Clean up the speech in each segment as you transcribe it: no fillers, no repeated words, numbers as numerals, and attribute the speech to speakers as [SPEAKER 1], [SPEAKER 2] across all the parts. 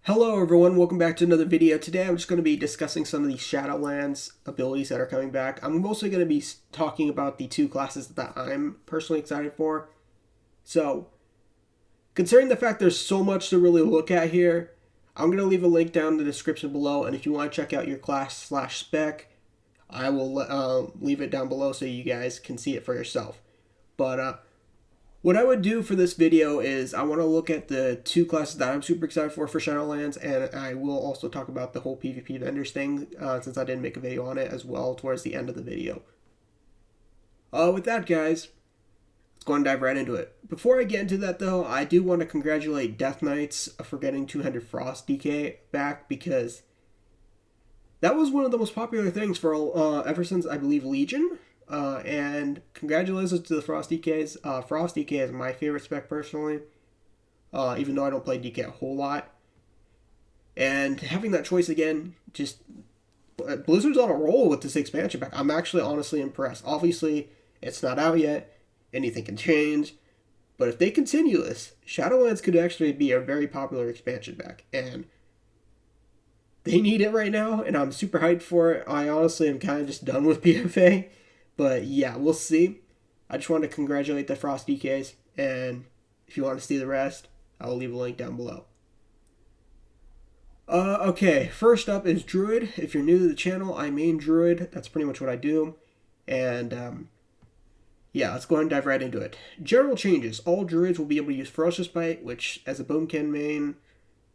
[SPEAKER 1] Hello everyone, welcome back to another video. Today I'm just going to be discussing some of these Shadowlands abilities that are coming back. I'm mostly going to be talking about the two classes that I'm personally excited for. So, considering the fact there's so much to really look at here, I'm going to leave a link down in the description below, and if you want to check out your class/spec, I will leave it down below so you guys can see it for yourself. But what I would do for this video is I want to look at the two classes that I'm super excited for Shadowlands, and I will also talk about the whole PvP vendors thing since I didn't make a video on it as well towards the end of the video. With that, guys, let's go and dive right into it. Before I get into that, though, I do want to congratulate Death Knights for getting 200 Frost DK back because that was one of the most popular things for ever since, I believe, Legion. And congratulations to the Frost DKs. Frost DK is my favorite spec personally, even though I don't play DK a whole lot. And having that choice again, just Blizzard's on a roll with this expansion pack. I'm actually honestly impressed. Obviously, it's not out yet. Anything can change. But if they continue this, Shadowlands could actually be a very popular expansion pack. And they need it right now, and I'm super hyped for it. I honestly am kind of just done with PFA. But yeah, we'll see. I just want to congratulate the Frost DKs, and if you want to see the rest, I will leave a link down below. Okay, first up is Druid. If you're new to the channel, I main Druid. That's pretty much what I do. And yeah, let's go ahead and dive right into it. General changes. All Druids will be able to use Ferocious Bite, which as a Boomkin main,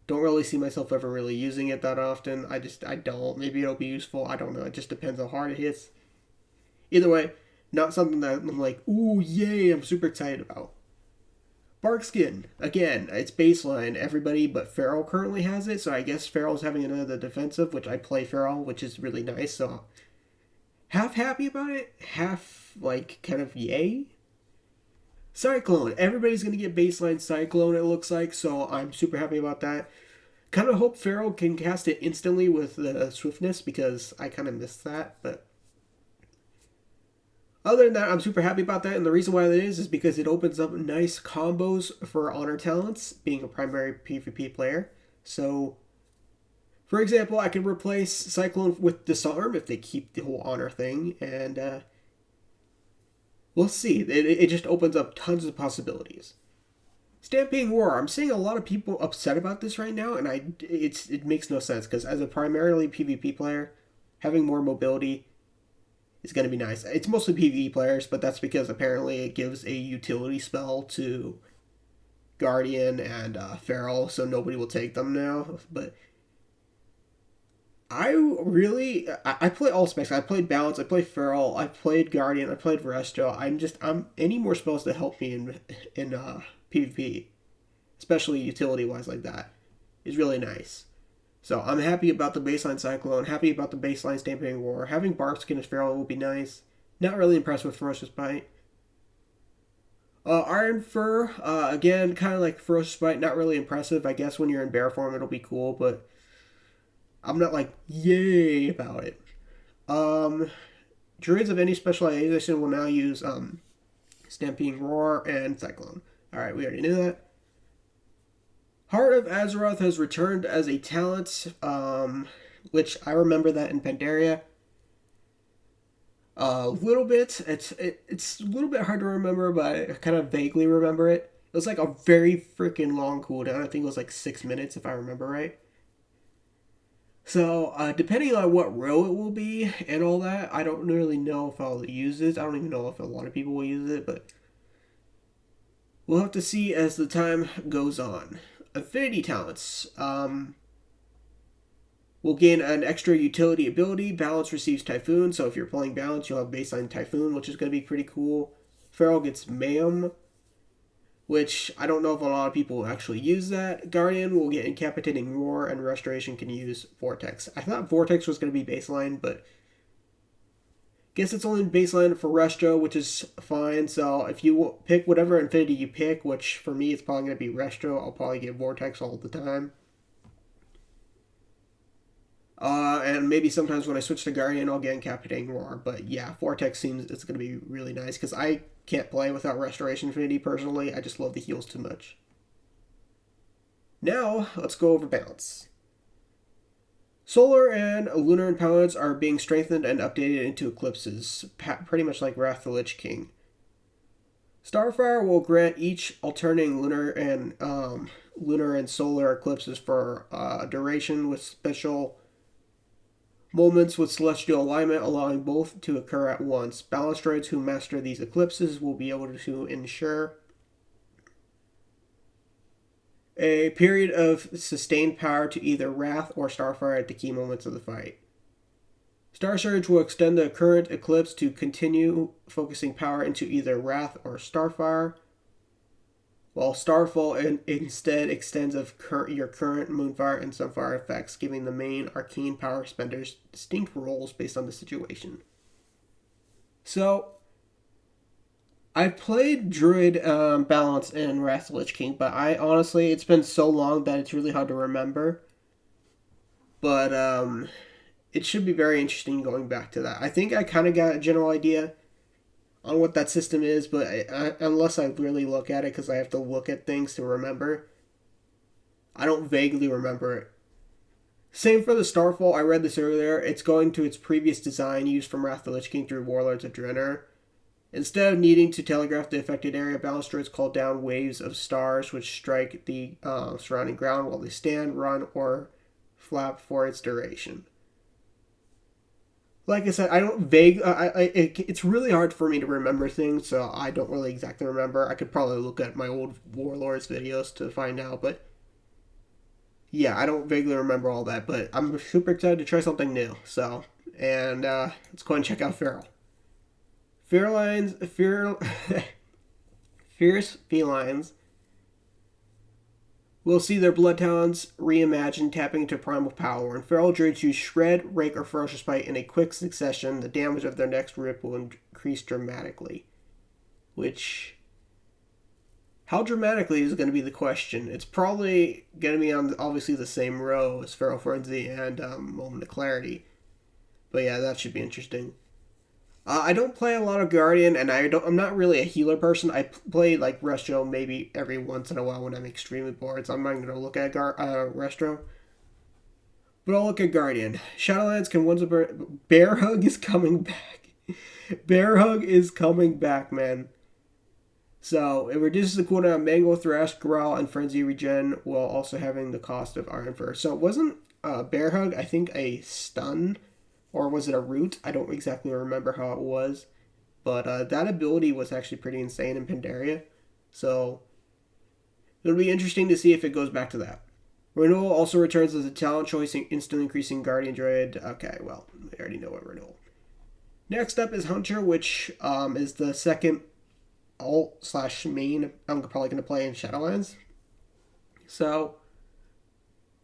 [SPEAKER 1] don't really see myself ever really using it that often. I don't. Maybe it'll be useful. I don't know. It just depends how hard it hits. Either way, not something that I'm like, ooh, yay, I'm super excited about. Barkskin, again, it's baseline. Everybody but Feral currently has it, so I guess Feral's having another defensive, which I play Feral, which is really nice, so half happy about it, half, like, kind of yay. Cyclone, everybody's going to get baseline Cyclone, it looks like, so I'm super happy about that. Kind of hope Feral can cast it instantly with the Swiftness, because I kind of missed that, but other than that, I'm super happy about that, and the reason why that is because it opens up nice combos for Honor Talents, being a primary PvP player. So, for example, I can replace Cyclone with Disarm if they keep the whole Honor thing, and we'll see. It just opens up tons of possibilities. Stampeding Roar. I'm seeing a lot of people upset about this right now, and it makes no sense, because as a primarily PvP player, having more mobility is going to be nice. It's mostly PvE players, but that's because apparently it gives a utility spell to Guardian and Feral, so nobody will take them now. But I play all specs. I played Balance, I played Feral, I played Guardian, I played Resto. I'm any more spells to help me in PvP, especially utility wise like that, is really nice. So I'm happy about the baseline Cyclone, happy about the baseline Stampeding Roar. Having Barkskin as Feral will be nice. Not really impressed with Ferocious Bite. Iron Fur, again, kind of like Ferocious Bite, not really impressive. I guess when you're in bear form it'll be cool, but I'm not like, yay about it. Druids of any specialization will now use Stampeding Roar and Cyclone. Alright, we already knew that. Heart of Azeroth has returned as a talent, which I remember that in Pandaria. A little bit. It's a little bit hard to remember, but I kind of vaguely remember it. It was like a very freaking long cooldown. I think it was like 6 minutes if I remember right. So, depending on what row it will be and all that, I don't really know if I'll use this. I don't even know if a lot of people will use it, but we'll have to see as the time goes on. Affinity talents. Will gain an extra utility ability. Balance receives Typhoon, so if you're playing Balance, you'll have baseline Typhoon, which is going to be pretty cool. Feral gets Mayhem, which I don't know if a lot of people will actually use that. Guardian will get Incapacitating Roar, and Restoration can use Vortex. I thought Vortex was going to be baseline, but guess it's only baseline for Resto, which is fine. So if you pick whatever Infinity you pick, which for me it's probably going to be Resto, I'll probably get Vortex all the time. And maybe sometimes when I switch to Guardian, I'll get Incapacitating Roar. But yeah, Vortex seems it's going to be really nice because I can't play without Restoration Infinity personally. I just love the heals too much. Now, let's go over balance. Solar and lunar imbalance are being strengthened and updated into eclipses, pretty much like Wrath of the Lich King. Starfire will grant each alternating lunar and solar eclipses for a duration with special moments with celestial alignment, allowing both to occur at once. Balance droids who master these eclipses will be able to ensure a period of sustained power to either Wrath or Starfire at the key moments of the fight. Star Surge will extend the current eclipse to continue focusing power into either Wrath or Starfire, while Starfall instead extends your current Moonfire and Sunfire effects, giving the main arcane power spenders distinct roles based on the situation. So, I've played Druid Balance and Wrath of the Lich King, but I honestly, it's been so long that it's really hard to remember. But it should be very interesting going back to that. I think I kind of got a general idea on what that system is, but unless I really look at it, because I have to look at things to remember, I don't vaguely remember it. Same for the Starfall, I read this earlier. It's going to its previous design used from Wrath of the Lich King through Warlords of Draenor. Instead of needing to telegraph the affected area, balance droids call down waves of stars which strike the surrounding ground while they stand, run, or flap for its duration. Like I said, I don't it's really hard for me to remember things, so I don't really exactly remember. I could probably look at my old Warlords videos to find out, but yeah, I don't vaguely remember all that, but I'm super excited to try something new. So, and let's go ahead and check out Feral. Fierce felines will see their blood talents reimagined, tapping into primal power. When feral druids use Shred, Rake, or Ferocious Bite in a quick succession, the damage of their next rip will increase dramatically. Which, how dramatically is going to be the question. It's probably going to be on obviously the same row as Feral Frenzy and Moment of Clarity. But yeah, that should be interesting. I don't play a lot of Guardian, and I'm not really a healer person. I play like Restro maybe every once in a while when I'm extremely bored, so I'm not going to look at Restro. But I'll look at Guardian. Shadowlands can once Bear Hug is coming back. Bear Hug is coming back, man. So it reduces the cooldown of Mangle, Thrash, Growl, and Frenzy regen, while also having the cost of Iron Fur. So it wasn't Bear Hug, I think a stun. Or was it a root? I don't exactly remember how it was. But that ability was actually pretty insane in Pandaria. So it'll be interesting to see if it goes back to that. Renewal also returns as a talent choice, instantly increasing Guardian Droid. Okay, well, we already know what Renewal. Next up is Hunter, which is the second alt/main I'm probably going to play in Shadowlands. So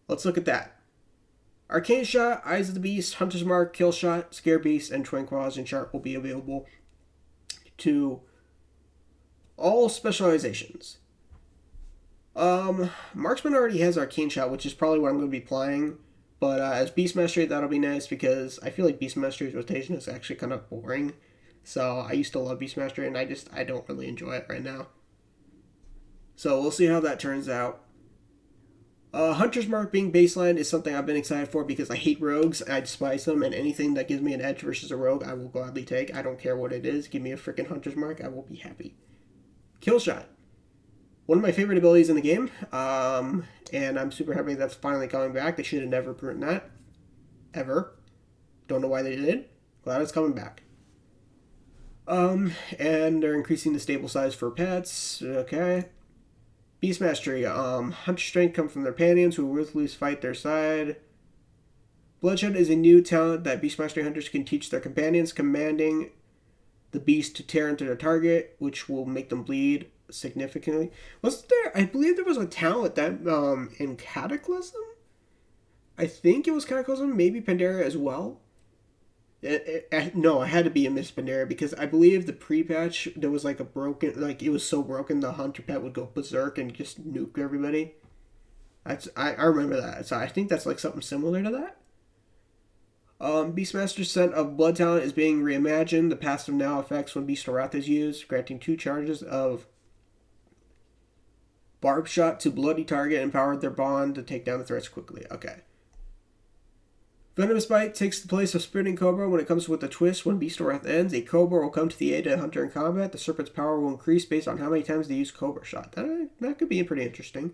[SPEAKER 1] let's look at that. Arcane Shot, Eyes of the Beast, Hunter's Mark, Kill Shot, Scare Beast, and Tranquilizing Chart will be available to all specializations. Marksman already has Arcane Shot, which is probably what I'm going to be playing. But as Beastmaster, that'll be nice because I feel like Beastmaster's rotation is actually kind of boring. So I used to love Beastmaster, and I don't really enjoy it right now. So we'll see how that turns out. Hunter's Mark being baseline is something I've been excited for because I hate rogues. I despise them, and anything that gives me an edge versus a rogue, I will gladly take. I don't care what it is. Give me a freaking Hunter's Mark. I will be happy. Kill Shot. One of my favorite abilities in the game, and I'm super happy that's finally coming back. They should have never proven that. Ever. Don't know why they did. Glad it's coming back. And they're increasing the stable size for pets. Okay. Beast Mastery. Hunter Strength come from their companions who ruthlessly fight their side. Bloodshed is a new talent that Beast Mastery Hunters can teach their companions, commanding the beast to tear into their target, which will make them bleed significantly. Wasn't there? I believe there was a talent that in Cataclysm? I think it was Cataclysm, maybe Pandaria as well. No, it had to be a Miss Pandaria because I believe the pre-patch there was like a broken, like it was so broken the Hunter pet would go berserk and just nuke everybody. I remember that, so I think that's like something similar to that. Beastmaster's Scent of Blood Talent is being reimagined. The passive now affects when Beast of Wrath is used, granting 2 charges of Barb shot to bloody target empowered their bond to take down the threats quickly. Okay. Venomous Bite takes the place of Sprinting Cobra when it comes with a twist. When Beast Wrath ends, a Cobra will come to the aid of a hunter in combat. The Serpent's power will increase based on how many times they use Cobra Shot. That could be pretty interesting.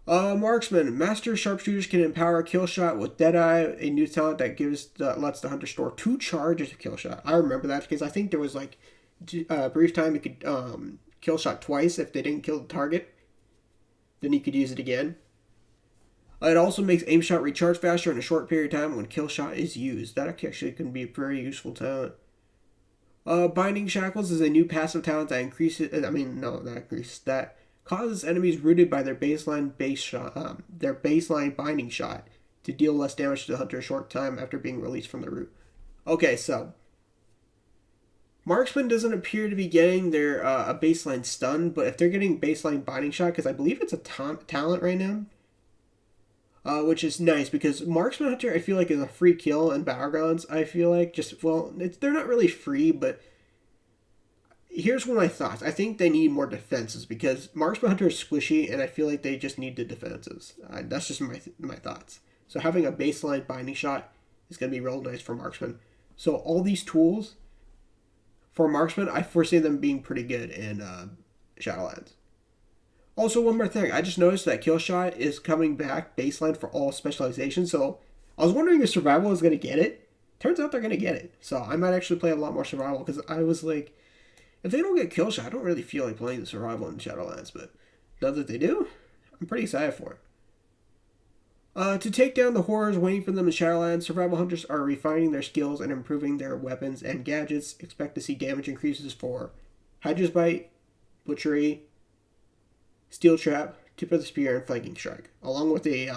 [SPEAKER 1] Marksman. Master Sharpshooters can empower a kill shot with Deadeye, a new talent that lets the hunter store 2 charges of kill shot. I remember that because I think there was like a brief time you could kill shot twice if they didn't kill the target. Then you could use it again. It also makes aim shot recharge faster in a short period of time when kill shot is used. That actually can be a very useful talent. Binding Shackles is a new passive talent that that causes enemies rooted by their baseline binding shot to deal less damage to the hunter a short time after being released from the root. Okay, so Marksman doesn't appear to be getting their a baseline stun, but if they're getting baseline binding shot, because I believe it's a talent right now, which is nice because Marksman Hunter I feel like is a free kill in Battlegrounds. I feel like they're not really free, but here's one of my thoughts. I think they need more defenses because Marksman Hunter is squishy, and I feel like they just need the defenses. That's just my thoughts. So having a baseline binding shot is going to be real nice for Marksman. So all these tools for Marksman, I foresee them being pretty good in Shadowlands. Also, one more thing. I just noticed that kill shot is coming back baseline for all specializations. So I was wondering if survival is going to get it. Turns out they're going to get it. So I might actually play a lot more survival because I was like, if they don't get kill shot, I don't really feel like playing the survival in Shadowlands. But now that they do, I'm pretty excited for it. To take down the horrors waiting for them in Shadowlands, survival hunters are refining their skills and improving their weapons and gadgets. Expect to see damage increases for Hydra's Bite, Butchery, Steel Trap, Tip of the Spear, and Flanking Strike, along with a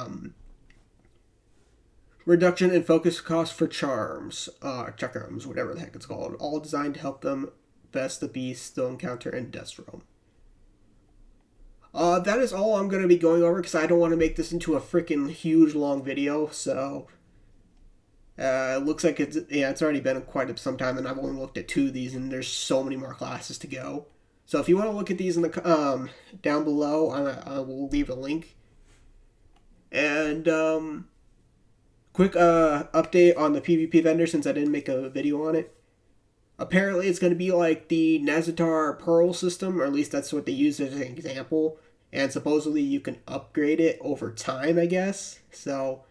[SPEAKER 1] reduction in focus cost for charms, whatever the heck it's called, all designed to help them best the beast they'll encounter in Death's Realm. That is all I'm going to be going over because I don't want to make this into a freaking huge long video, so it looks like it's already been quite some time, and I've only looked at 2 of these, and there's so many more classes to go. So if you want to look at these in the down below, I will leave a link. And quick update on the PvP vendor since I didn't make a video on it. Apparently it's going to be like the Nazatar Pearl system, or at least that's what they use as an example. And supposedly you can upgrade it over time, I guess. So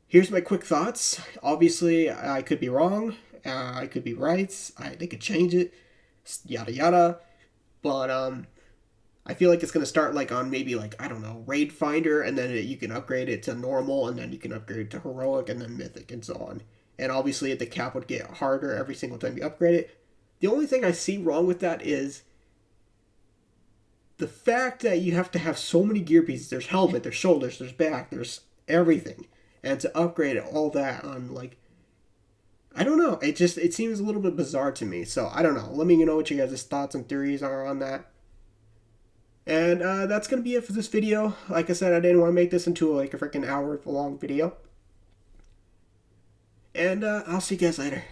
[SPEAKER 1] here's my quick thoughts. Obviously, I could be wrong. I could be right. They could change it. Yada yada, but I feel like it's gonna start like on maybe like I don't know Raid Finder, and then you can upgrade it to normal, and then you can upgrade it to heroic, and then mythic, and so on. And obviously the cap would get harder every single time you upgrade it. The only thing I see wrong with that is the fact that you have to have so many gear pieces. There's helmet, there's shoulders, there's back, there's everything, and to upgrade all that on like. I don't know. It seems a little bit bizarre to me. So, I don't know. Let me know what you guys' thoughts and theories are on that. And that's going to be it for this video. Like I said, I didn't want to make this into like a freaking hour-long video. And I'll see you guys later.